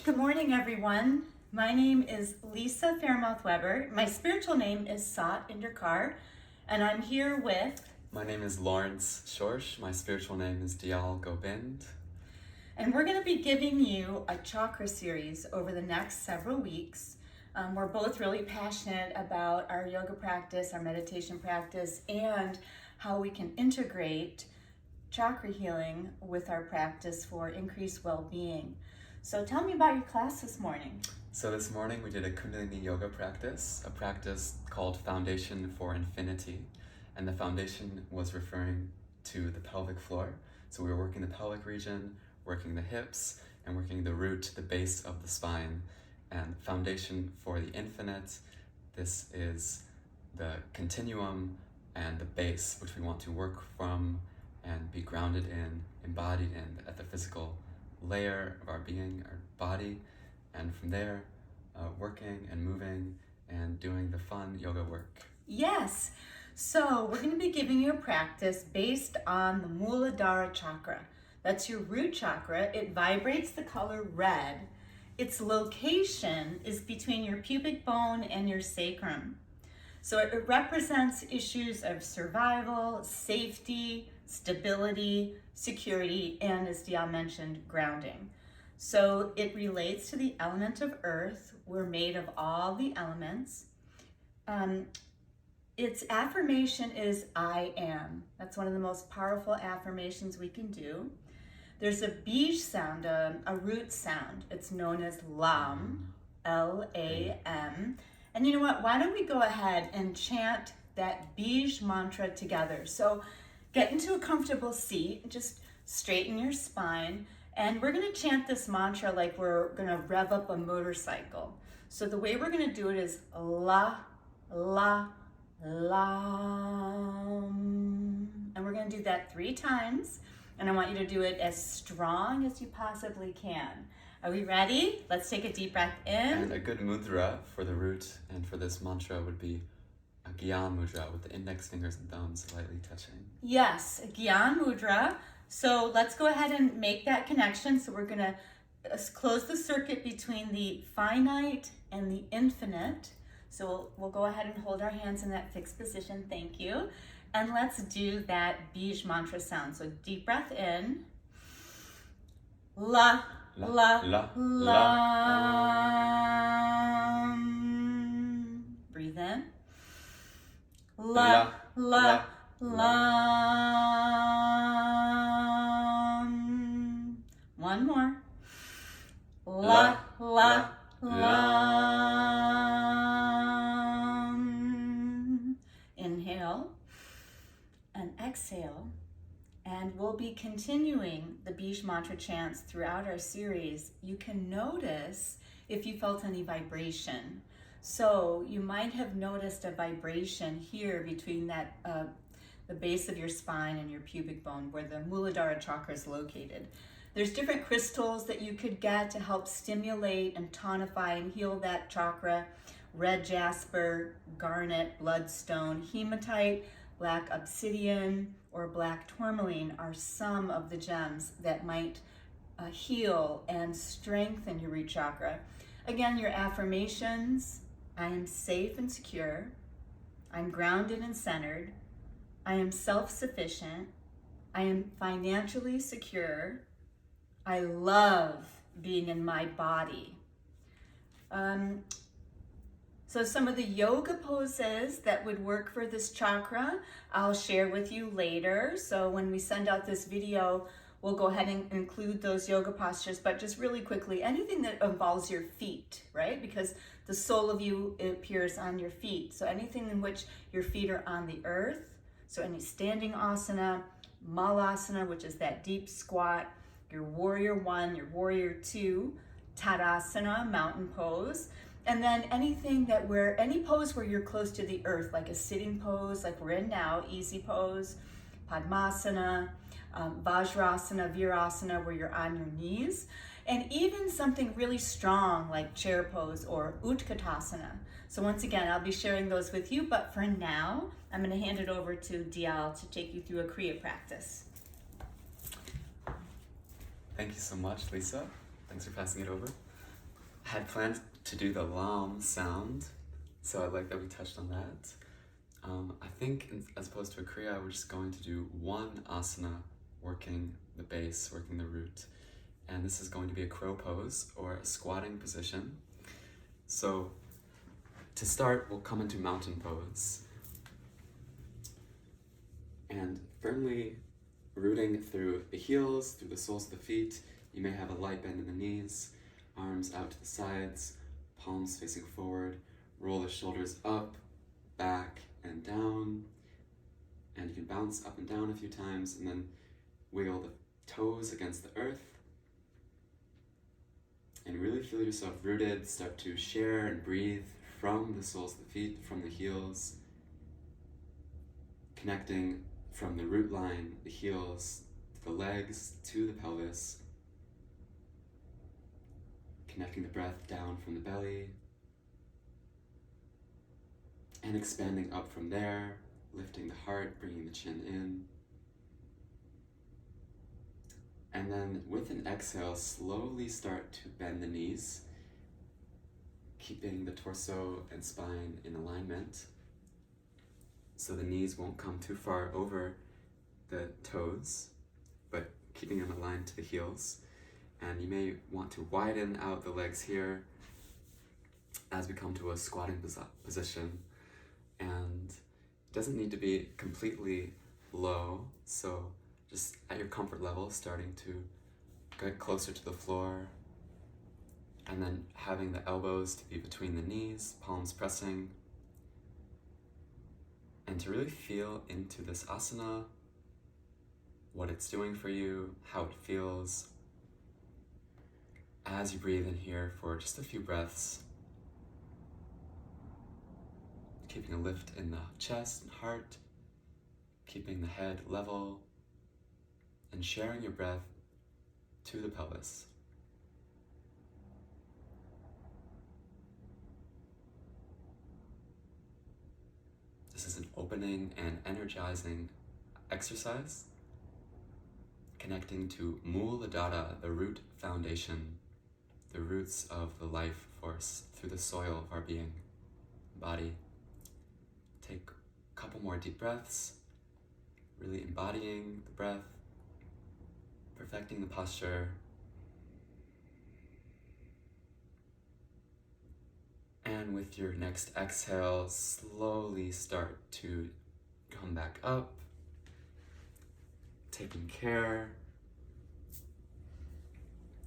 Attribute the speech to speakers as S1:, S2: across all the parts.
S1: Good morning, everyone. My name is Lisa Fairmouth Weber. My spiritual name is Sat Inderkar, and I'm here with...
S2: My name is Lawrence Schorsch. My spiritual name is Diyal Gobind.
S1: And we're going to be giving you a chakra series over the next several weeks. We're both really passionate about our yoga practice, our meditation practice, and how we can integrate chakra healing with our practice for increased well-being. So tell me about your class this morning.
S2: So this morning we did a Kundalini yoga practice, a practice called Foundation for Infinity. And the foundation was referring to the pelvic floor. So we were working the pelvic region, working the hips, and working the root, the base of the spine. And foundation for the infinite, this is the continuum and the base, which we want to work from and be grounded in, embodied in at the physical layer of our being, our body, and from there, working and moving and doing the fun yoga work.
S1: Yes, so we're going to be giving you a practice based on the Muladhara chakra. That's your root chakra. It vibrates the color red. Its location is between your pubic bone and your sacrum. So it represents issues of survival, safety, stability, security, and as Diyal mentioned, grounding. So it relates to the element of earth. We're made of all the elements. Its affirmation is I am. That's one of the most powerful affirmations we can do. There's a bij sound, a root sound. It's known as Lam, L-A-M. And you know what? Why don't we go ahead and chant that bij mantra together? So get into a comfortable seat, just straighten your spine, and we're going to chant this mantra like we're going to rev up a motorcycle. So the way we're going to do it is La, La, Lam. And we're going to do that 3 times, and I want you to do it as strong as you possibly can. Are we ready? Let's take a deep breath in.
S2: And a good mudra for the root and for this mantra would be a Gyan mudra with the index fingers and thumbs lightly touching.
S1: Yes, Gyan mudra. So let's go ahead and make that connection. So we're going to close the circuit between the finite and the infinite. So we'll go ahead and hold our hands in that fixed position. Thank you. And let's do that bij mantra sound. So deep breath in. La, la, la, lam. Breathe in. La, la, lam. One more. La, la, lam. Inhale and exhale. And we'll be continuing the bij mantra chants throughout our series. You can notice if you felt any vibration. So you might have noticed a vibration here between that the base of your spine and your pubic bone where the Muladhara chakra is located. There's different crystals that you could get to help stimulate and tonify and heal that chakra. Red jasper, garnet, bloodstone, hematite, black obsidian, or black tourmaline are some of the gems that might heal and strengthen your root chakra. Again, your affirmations: I am safe and secure. I'm grounded and centered. I am self-sufficient. I am financially secure. I love being in my body. So some of the yoga poses that would work for this chakra, I'll share with you later. So when we send out this video, we'll go ahead and include those yoga postures, but just really quickly, anything that involves your feet, right? Because the soul of you appears on your feet. So anything in which your feet are on the earth, so any standing asana, malasana, which is that deep squat, your warrior 1, your warrior 2, tadasana, mountain pose, and then anything that any pose where you're close to the earth, like a sitting pose, like we're in now, easy pose, padmasana, vajrasana, virasana, where you're on your knees, and even something really strong like chair pose or utkatasana. So once again, I'll be sharing those with you, but for now, I'm going to hand it over to Diyal to take you through a Kriya practice.
S2: Thank you so much, Lisa. Thanks for passing it over. had planned to do the lam sound, so I like that we touched on that. I think as opposed to a kriya, we're just going to do one asana, working the base, working the root. And this is going to be a crow pose or a squatting position. So to start, we'll come into mountain pose. And firmly rooting through the heels, through the soles of the feet. You may have a light bend in the knees, arms out to the sides, palms facing forward. Roll the shoulders up, back, and down. And you can bounce up and down a few times and then wiggle the toes against the earth. And really feel yourself rooted. Start to share and breathe from the soles of the feet, from the heels. Connecting from the root line, the heels, to the legs, to the pelvis. Connecting the breath down from the belly. And expanding up from there, lifting the heart, bringing the chin in. And then with an exhale, slowly start to bend the knees, keeping the torso and spine in alignment, so the knees won't come too far over the toes, but keeping them aligned to the heels. And you may want to widen out the legs here as we come to a squatting position. And it doesn't need to be completely low, so just at your comfort level, starting to get closer to the floor, and then having the elbows to be between the knees, palms pressing, and to really feel into this asana, what it's doing for you, how it feels, as you breathe in here for just a few breaths, keeping a lift in the chest and heart, keeping the head level, and sharing your breath to the pelvis. This is an opening and energizing exercise, connecting to Mooladhara, the root foundation, the roots of the life force through the soil of our being, body. Take a couple more deep breaths, really embodying the breath, perfecting the posture, and with your next exhale, slowly start to come back up, taking care.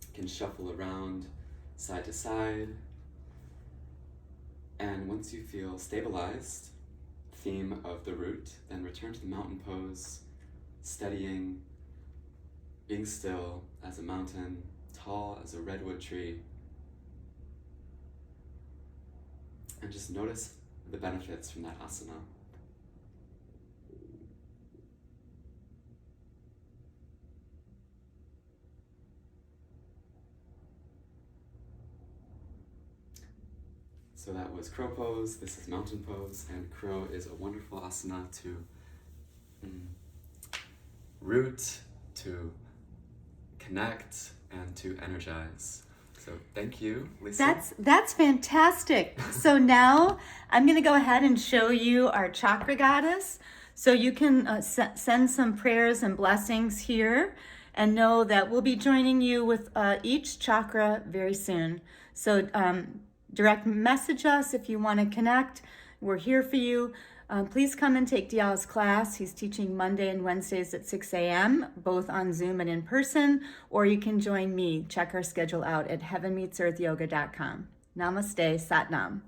S2: You can shuffle around side to side, and once you feel stabilized, theme of the root, then return to the mountain pose, steadying, being still as a mountain, tall as a redwood tree, and just notice the benefits from that asana. So that was crow pose, this is mountain pose, and crow is a wonderful asana to root, to connect, and to energize. So thank you, Lisa.
S1: That's fantastic. So now I'm going to go ahead and show you our chakra goddess. So you can send some prayers and blessings here, and know that we'll be joining you with each chakra very soon. So direct message us if you want to connect. We're here for you. Please come and take Dial's class. He's teaching Monday and Wednesdays at 6 a.m., both on Zoom and in person, or you can join me. Check our schedule out at heavenmeetsearthyoga.com. Namaste, Satnam.